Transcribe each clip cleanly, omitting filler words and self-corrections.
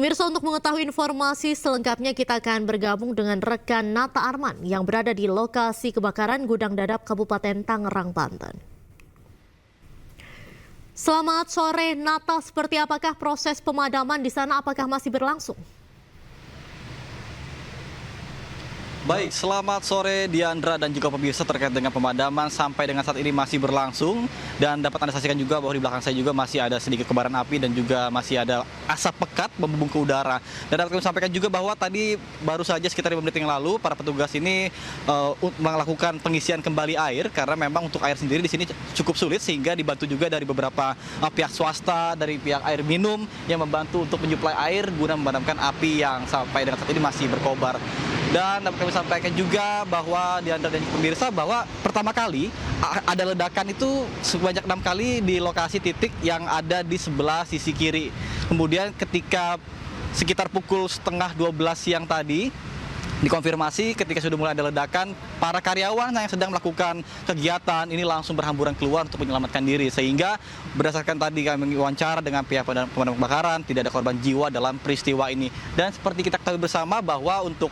Pemirsa, untuk mengetahui informasi selengkapnya kita akan bergabung dengan rekan Nata Arman yang berada di lokasi kebakaran gudang dadap Kabupaten Tangerang, Banten. Selamat sore Nata, seperti apakah proses pemadaman di sana, apakah masih berlangsung? Baik, selamat sore Diandra dan juga pemirsa. Terkait dengan pemadaman sampai dengan saat ini masih berlangsung, dan dapat Anda saksikan juga bahwa di belakang saya juga masih ada sedikit kebaran api dan juga masih ada asap pekat membumbung ke udara. Dan dapat kami sampaikan juga bahwa tadi baru saja sekitar 5 menit yang lalu para petugas ini melakukan pengisian kembali air, karena memang untuk air sendiri di sini cukup sulit, sehingga dibantu juga dari beberapa pihak swasta, dari pihak air minum yang membantu untuk menyuplai air guna memadamkan api yang sampai dengan saat ini masih berkobar. Dan dapat kami sampaikan juga bahwa Diandra dan pemirsa bahwa pertama kali ada ledakan itu sebanyak 6 kali di lokasi titik yang ada di sebelah sisi kiri. Kemudian ketika sekitar pukul setengah 12 siang tadi dikonfirmasi ketika sudah mulai ada ledakan, para karyawan yang sedang melakukan kegiatan ini langsung berhamburan keluar untuk menyelamatkan diri, sehingga berdasarkan tadi kami wawancara dengan pihak pemadam kebakaran tidak ada korban jiwa dalam peristiwa ini. Dan seperti kita ketahui bersama bahwa untuk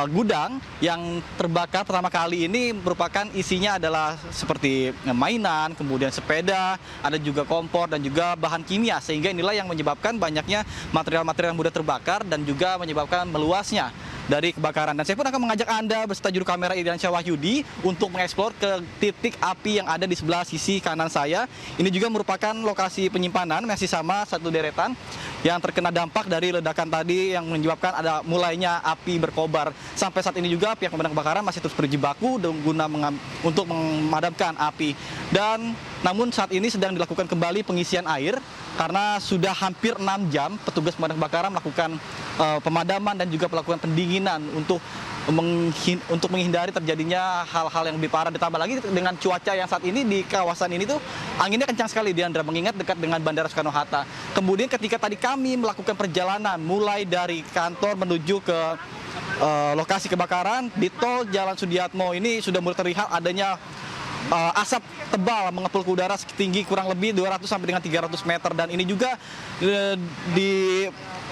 gudang yang terbakar pertama kali ini merupakan isinya adalah seperti mainan, kemudian sepeda, ada juga kompor dan juga bahan kimia, sehingga inilah yang menyebabkan banyaknya material-material yang mudah terbakar dan juga menyebabkan meluasnya dari kebakaran. Dan saya pun akan mengajak Anda beserta juru kamera Iryansyah Wahyudi untuk mengeksplor ke titik api yang ada di sebelah sisi kanan saya. Ini juga merupakan lokasi penyimpanan, masih sama satu deretan yang terkena dampak dari ledakan tadi yang menyebabkan ada mulainya api berkobar. Sampai saat ini juga pihak pemadam kebakaran masih terus berjibaku guna untuk memadamkan api. Dan namun saat ini sedang dilakukan kembali pengisian air karena sudah hampir 6 jam petugas pemadam kebakaran melakukan pemadaman dan juga melakukan pendinginan untuk menghindari terjadinya hal-hal yang lebih parah. Ditambah lagi dengan cuaca yang saat ini di kawasan ini tuh anginnya kencang sekali, Diandra, mengingat dekat dengan Bandara Soekarno-Hatta. Kemudian ketika tadi kami melakukan perjalanan mulai dari kantor menuju ke lokasi kebakaran di tol Jalan Sudiatmo, ini sudah mulai terlihat adanya asap tebal mengepul ke udara setinggi kurang lebih 200 sampai dengan 300 meter, dan ini juga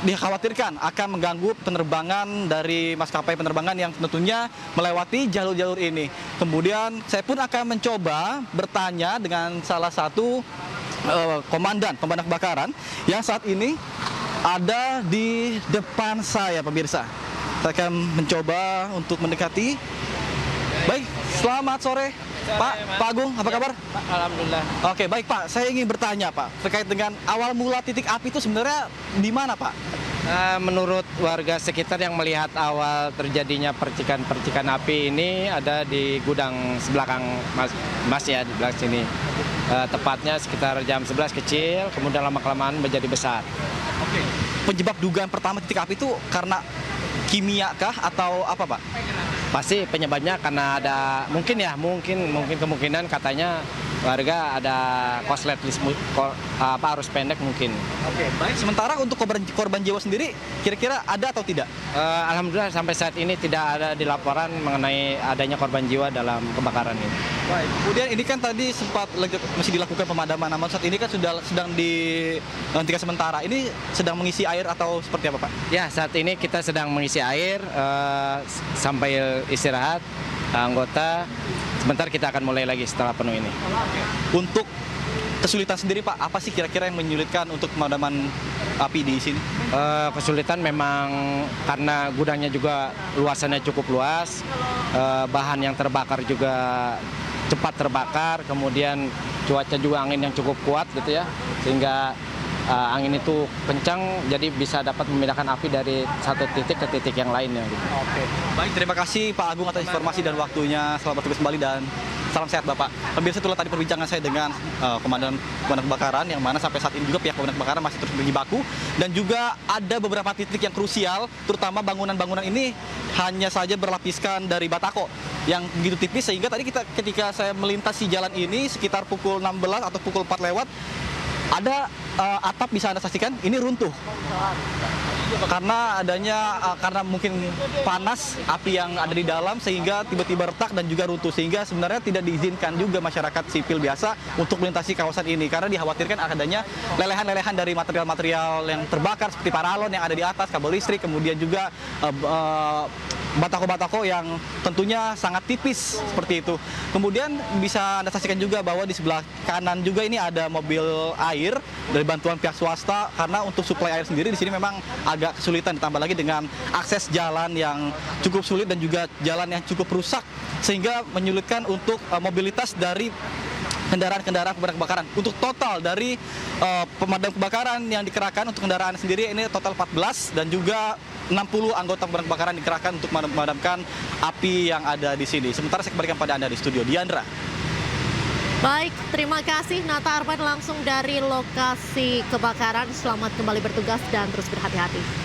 dikhawatirkan akan mengganggu penerbangan dari maskapai penerbangan yang tentunya melewati jalur-jalur ini. Kemudian saya pun akan mencoba bertanya dengan salah satu komandan pemadam kebakaran yang saat ini ada di depan saya, pemirsa. Saya akan mencoba untuk mendekati. Baik, selamat sore. Pak Agung, apa kabar? Pak, alhamdulillah. Oke, baik Pak. Saya ingin bertanya Pak, terkait dengan awal mula titik api itu sebenarnya di mana Pak? Menurut warga sekitar yang melihat awal terjadinya percikan-percikan api ini ada di gudang sebelakang Mas ya, di belakang sini. Tepatnya sekitar jam 11 kecil, kemudian lama-kelamaan menjadi besar. Oke. Penyebab dugaan pertama titik api itu karena kimia kah atau apa Pak? Pasti penyebabnya karena ada mungkin kemungkinan katanya warga ada korsleting arus pendek mungkin. Oke, baik. Sementara untuk korban jiwa sendiri kira-kira ada atau tidak? Alhamdulillah sampai saat ini tidak ada dilaporan mengenai adanya korban jiwa dalam kebakaran ini. Baik. Kemudian ini kan tadi sempat masih dilakukan pemadaman, namun saat ini kan sedang dihentikan sementara. Ini sedang mengisi air atau seperti apa Pak? Ya, saat ini kita sedang mengisi air sampai istirahat anggota. Sebentar kita akan mulai lagi setelah penuh ini. Untuk kesulitan sendiri Pak, apa sih kira-kira yang menyulitkan untuk pemadaman api di sini? Kesulitan memang karena gudangnya juga luasannya cukup luas, bahan yang terbakar juga cepat terbakar, kemudian cuaca juga angin yang cukup kuat gitu ya, sehingga angin itu kencang, jadi bisa dapat memindahkan api dari satu titik ke titik yang lainnya. Gitu. Oke, baik, terima kasih Pak Agung atas informasi dan waktunya. Selamat bertugas kembali dan salam sehat Bapak. Pemirsa, itulah tadi perbincangan saya dengan komandan kebakaran, yang mana sampai saat ini juga pihak pemadam kebakaran masih terus berjibaku, dan juga ada beberapa titik yang krusial, terutama bangunan-bangunan ini hanya saja berlapiskan dari batako yang begitu tipis, sehingga tadi ketika saya melintasi jalan ini sekitar pukul 16 atau pukul 4 lewat, ada atap bisa Anda saksikan ini runtuh. Karena mungkin panas api yang ada di dalam sehingga tiba-tiba retak dan juga runtuh, sehingga sebenarnya tidak diizinkan juga masyarakat sipil biasa untuk melintasi kawasan ini karena dikhawatirkan adanya lelehan-lelehan dari material-material yang terbakar seperti paralon yang ada di atas, kabel listrik, kemudian juga batako-batako yang tentunya sangat tipis seperti itu. Kemudian bisa Anda saksikan juga bahwa di sebelah kanan juga ini ada mobil air dari bantuan pihak swasta karena untuk suplai air sendiri di sini memang agak kesulitan, ditambah lagi dengan akses jalan yang cukup sulit dan juga jalan yang cukup rusak sehingga menyulitkan untuk mobilitas dari kendaraan-kendaraan pemadam kebakaran. Untuk total dari pemadam kebakaran yang dikerahkan untuk kendaraan sendiri ini total 14 dan juga 60 anggota pemadam kebakaran dikerahkan untuk memadamkan api yang ada di sini. Sementara saya kembalikan pada Anda di studio. Diandra. Baik, terima kasih Nata Arman langsung dari lokasi kebakaran. Selamat kembali bertugas dan terus berhati-hati.